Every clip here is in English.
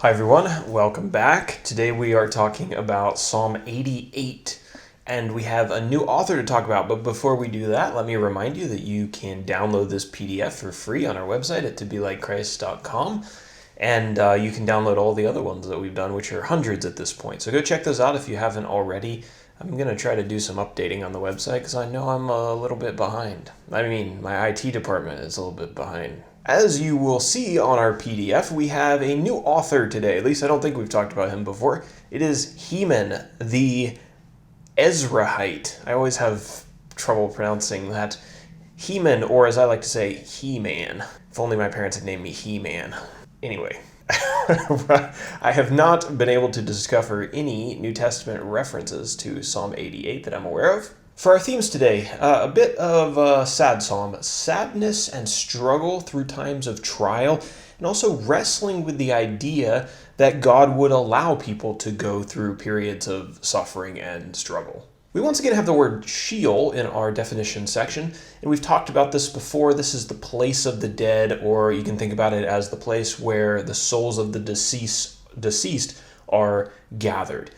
Hi everyone, welcome back. Today we are talking about Psalm 88, and we have a new author to talk about. But before we do that, let me remind you that you can download this PDF for free on our website at tobelikechrist.com, and you can download all the other ones that we've done, which are hundreds at this point. So go check those out if you haven't already. I'm going to try to do some updating on the website because I know I'm a little bit behind. I mean, my IT department is a little bit behind. As you will see on our PDF, we have a new author today. At least I don't think we've talked about him before. It is Heman, the Ezrahite. I always have trouble pronouncing that. Heman, or as I like to say, He-Man. If only my parents had named me He-Man. Anyway, I have not been able to discover any New Testament references to Psalm 88 that I'm aware of. For our themes today, a bit of a sad psalm, sadness and struggle through times of trial, and also wrestling with the idea that God would allow people to go through periods of suffering and struggle. We once again have the word Sheol in our definition section, and we've talked about this before. This is the place of the dead, or you can think about it as the place where the souls of the deceased are gathered.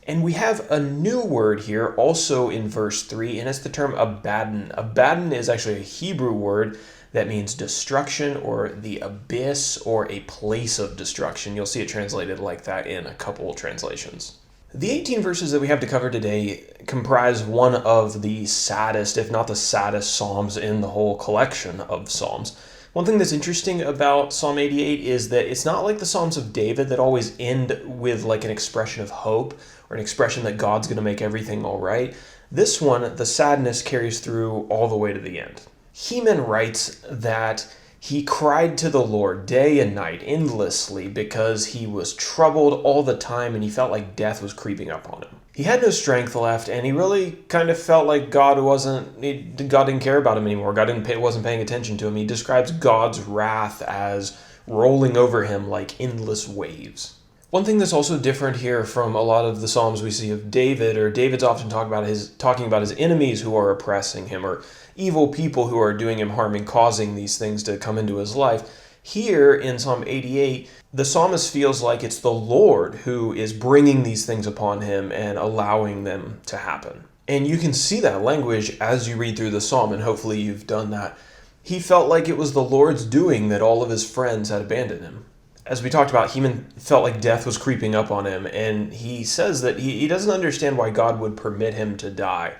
And we have a new word here also in verse 3, and it's the term Abaddon. Abaddon is actually a Hebrew word that means destruction or the abyss or a place of destruction. You'll see it translated like that in a couple translations. The 18 verses that we have to cover today comprise one of the saddest, if not the saddest, psalms in the whole collection of psalms. One thing that's interesting about Psalm 88 is that it's not like the Psalms of David that always end with like an expression of hope or an expression that God's going to make everything all right. This one, the sadness carries through all the way to the end. Heman writes that he cried to the Lord day and night endlessly because he was troubled all the time and he felt like death was creeping up on him. He had no strength left, and he really kind of felt like God didn't care about him anymore. Wasn't paying attention to him. He describes God's wrath as rolling over him like endless waves. One thing that's also different here from a lot of the Psalms we see of David, or David's often talking about his enemies who are oppressing him, or evil people who are doing him harm and causing these things to come into his life. Here in Psalm 88, the psalmist feels like it's the Lord who is bringing these things upon him and allowing them to happen. And you can see that language as you read through the psalm, and hopefully you've done that. He felt like it was the Lord's doing that all of his friends had abandoned him. As we talked about, Heman felt like death was creeping up on him, and he says that he doesn't understand why God would permit him to die.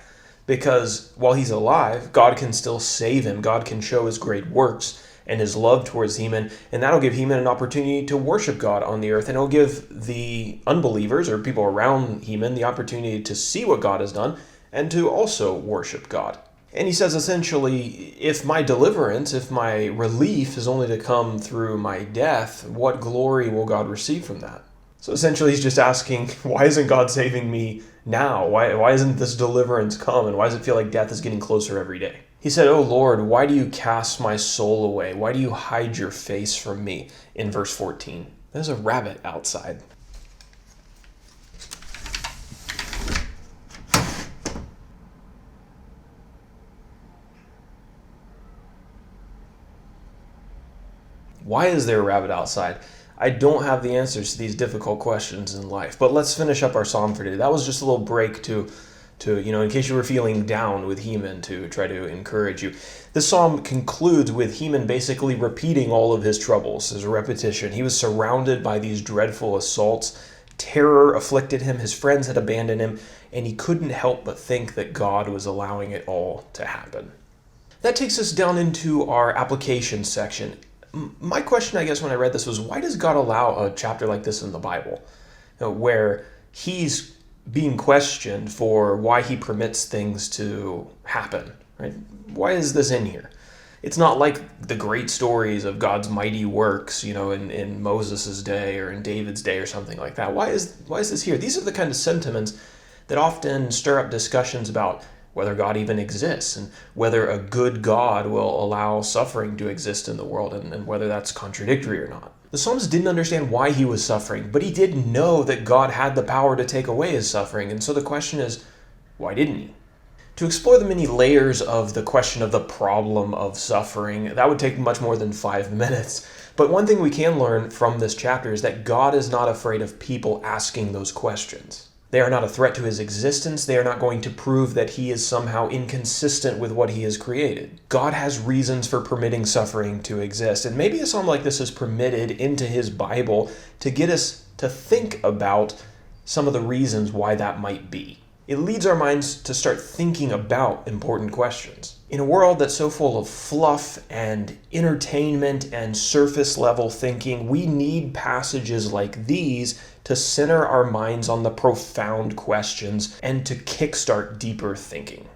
Because while he's alive, God can still save him. God can show his great works and his love towards Heman, and that'll give Heman an opportunity to worship God on the earth, and it'll give the unbelievers or people around Heman the opportunity to see what God has done and to also worship God. And he says essentially, if my deliverance, if my relief is only to come through my death, what glory will God receive from that? So essentially he's just asking, why isn't God saving me now? Why isn't this deliverance come? And why does it feel like death is getting closer every day? He said, "Oh Lord, why do you cast my soul away? Why do you hide your face from me?" In verse 14. There's a rabbit outside. Why is there a rabbit outside? I don't have the answers to these difficult questions in life, but let's finish up our psalm for today. That was just a little break to in case you were feeling down with Heman, to try to encourage you. This psalm concludes with Heman basically repeating all of his troubles. There's a repetition. He was surrounded by these dreadful assaults. Terror afflicted him. His friends had abandoned him, and he couldn't help but think that God was allowing it all to happen. That takes us down into our application section. My question, I guess, when I read this was, why does God allow a chapter like this in the Bible, where he's being questioned for why he permits things to happen, right? Why is this in here? It's not like the great stories of God's mighty works, in Moses' day or in David's day or something like that. Why is this here? These are the kind of sentiments that often stir up discussions about whether God even exists and whether a good God will allow suffering to exist in the world, and whether that's contradictory or not. The psalmist didn't understand why he was suffering, but he did know that God had the power to take away his suffering. And so the question is, why didn't he? To explore the many layers of the question of the problem of suffering, that would take much more than 5 minutes. But one thing we can learn from this chapter is that God is not afraid of people asking those questions. They are not a threat to his existence. They are not going to prove that he is somehow inconsistent with what he has created. God has reasons for permitting suffering to exist. And maybe a psalm like this is permitted into his Bible to get us to think about some of the reasons why that might be. It leads our minds to start thinking about important questions. In a world that's so full of fluff and entertainment and surface level thinking, we need passages like these to center our minds on the profound questions and to kickstart deeper thinking.